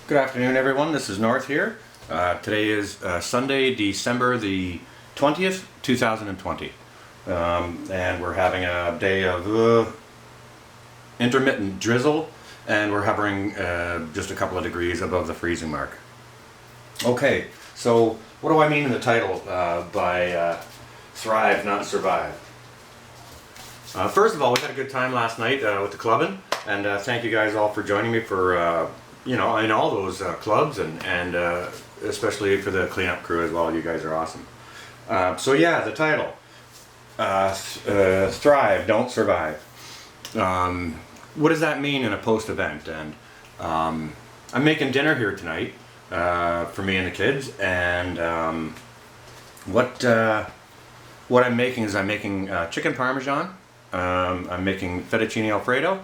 Good afternoon, everyone. This is North here. Today is Sunday, December the 20th, 2020. And we're having a day of intermittent drizzle, and we're hovering just a couple of degrees above the freezing mark. Okay, so what do I mean in the title by thrive, not survive? First of all, we had a good time last night with the clubbing, and thank you guys all for joining me for in all those clubs, and especially for the cleanup crew as well. You guys are awesome. So yeah, the title, thrive, don't survive. What does that mean in a post-event? And I'm making dinner here tonight for me and the kids, and what I'm making is I'm making chicken parmesan. I'm making fettuccine alfredo,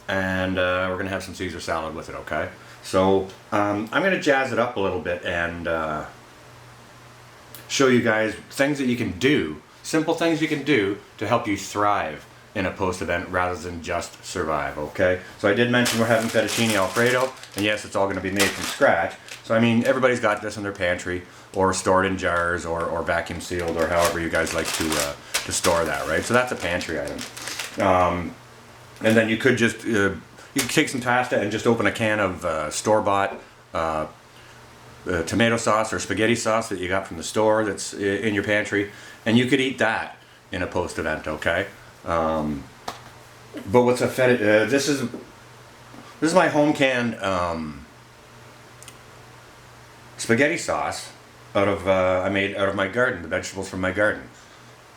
and we're going to have some Caesar salad with it, okay? So I'm going to jazz it up a little bit and show you guys things that you can do, simple things you can do to help you thrive in a post-event rather than just survive, okay? So I did mention we're having fettuccine alfredo, and yes, it's all going to be made from scratch. So I mean, everybody's got this in their pantry, or stored in jars, or vacuum sealed, or however you guys like to store that, right? So that's a pantry item. And then you could just you could take some pasta and just open a can of store-bought tomato sauce or spaghetti sauce that you got from the store that's in your pantry, and you could eat that in a post-event, okay? But what's a feta? This is my home canned spaghetti sauce I made out of my garden, the vegetables from my garden.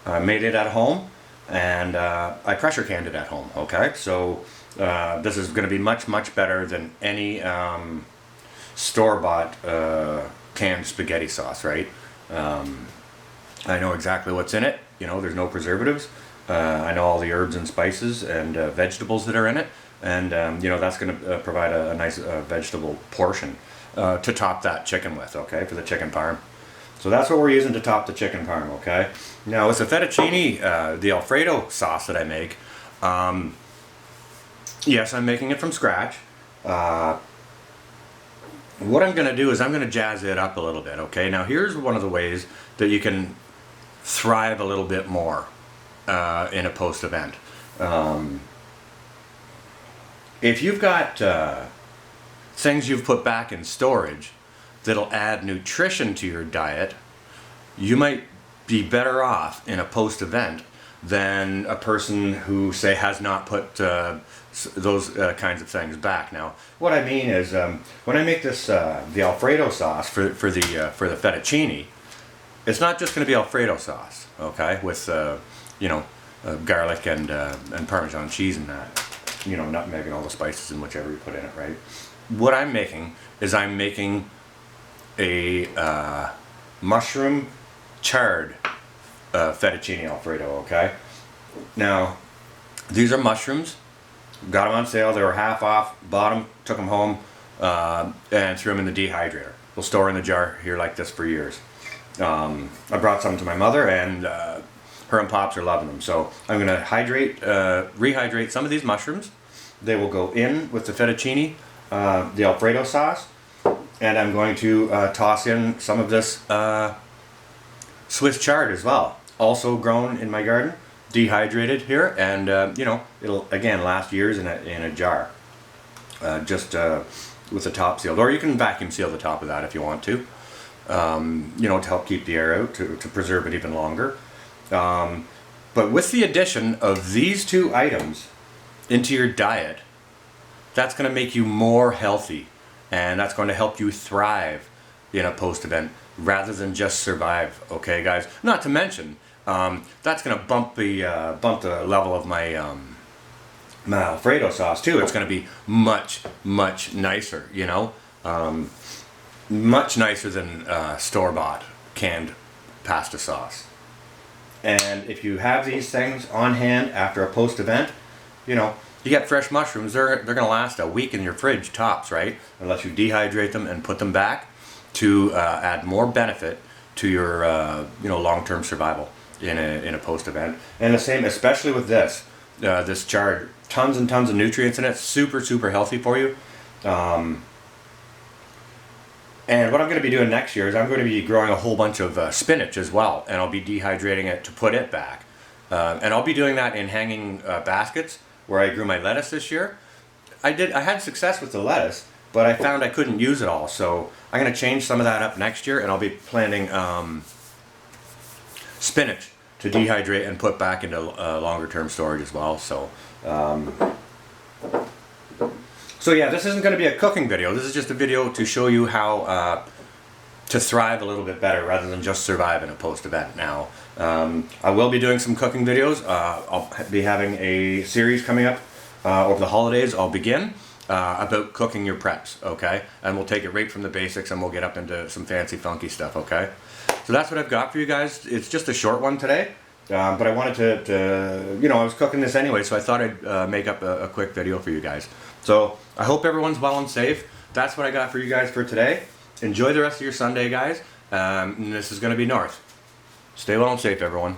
I made it at home, and I pressure canned it at home, okay? So this is going to be much better than any store-bought canned spaghetti sauce, right? I know exactly what's in it. You know, there's no preservatives. I know all the herbs and spices and vegetables that are in it, and that's going to provide a nice vegetable portion to top that chicken with, okay, for the chicken parm. So that's what we're using to top the chicken parm, okay? Now with the fettuccine, the Alfredo sauce that I make, yes, I'm making it from scratch. What I'm going to do is I'm going to jazz it up a little bit, okay? Now here's one of the ways that you can thrive a little bit more in a post-event. If you've got things you've put back in storage that'll add nutrition to your diet, you might be better off in a post-event than a person who, say, has not put those kinds of things back. Now, what I mean is, when I make this the Alfredo sauce for the fettuccine, it's not just going to be Alfredo sauce, okay, with garlic and Parmesan cheese and that, nutmeg and all the spices and whichever you put in it, right? What I'm making is I'm making a mushroom chard fettuccine alfredo, okay? Now, these are mushrooms. Got them on sale. They were half off. Bought them, took them home, and threw them in the dehydrator. They'll store in the jar here like this for years. I brought some to my mother, and her and Pops are loving them. So I'm going to rehydrate some of these mushrooms. They will go in with the fettuccine, the Alfredo sauce, and I'm going to toss in some of this Swiss chard as well. Also grown in my garden, dehydrated here, and it'll again last years in a jar, just with the top sealed. Or you can vacuum seal the top of that if you want to, to help keep the air out, to preserve it even longer. But with the addition of these two items into your diet, that's going to make you more healthy, and that's going to help you thrive in a post-event rather than just survive, okay, guys? Not to mention, that's going to bump the level of my my Alfredo sauce too. It's going to be much nicer, much nicer than store-bought canned pasta sauce. And if you have these things on hand after a post-event, you get fresh mushrooms. They're going to last a week in your fridge tops, right? Unless you dehydrate them and put them back to add more benefit to your long-term survival in a post-event. And the same, especially with this chard, tons and tons of nutrients in it. Super healthy for you. And what I'm going to be doing next year is I'm going to be growing a whole bunch of spinach as well, and I'll be dehydrating it to put it back. And I'll be doing that in hanging baskets where I grew my lettuce this year. I had success with the lettuce, but I found I couldn't use it all, so I'm going to change some of that up next year, and I'll be planting spinach to dehydrate and put back into longer term storage as well. So yeah, this isn't going to be a cooking video. This is just a video to show you how to thrive a little bit better rather than just survive in a post-event. Now, I will be doing some cooking videos. I'll be having a series coming up over the holidays. I'll begin about cooking your preps, okay? And we'll take it right from the basics and we'll get up into some fancy, funky stuff, okay? So that's what I've got for you guys. It's just a short one today. But I wanted to, you know, I was cooking this anyway, so I thought I'd make up a quick video for you guys. So I hope everyone's well and safe. That's what I got for you guys for today. Enjoy the rest of your Sunday, guys. And this is going to be North. Stay well and safe, everyone.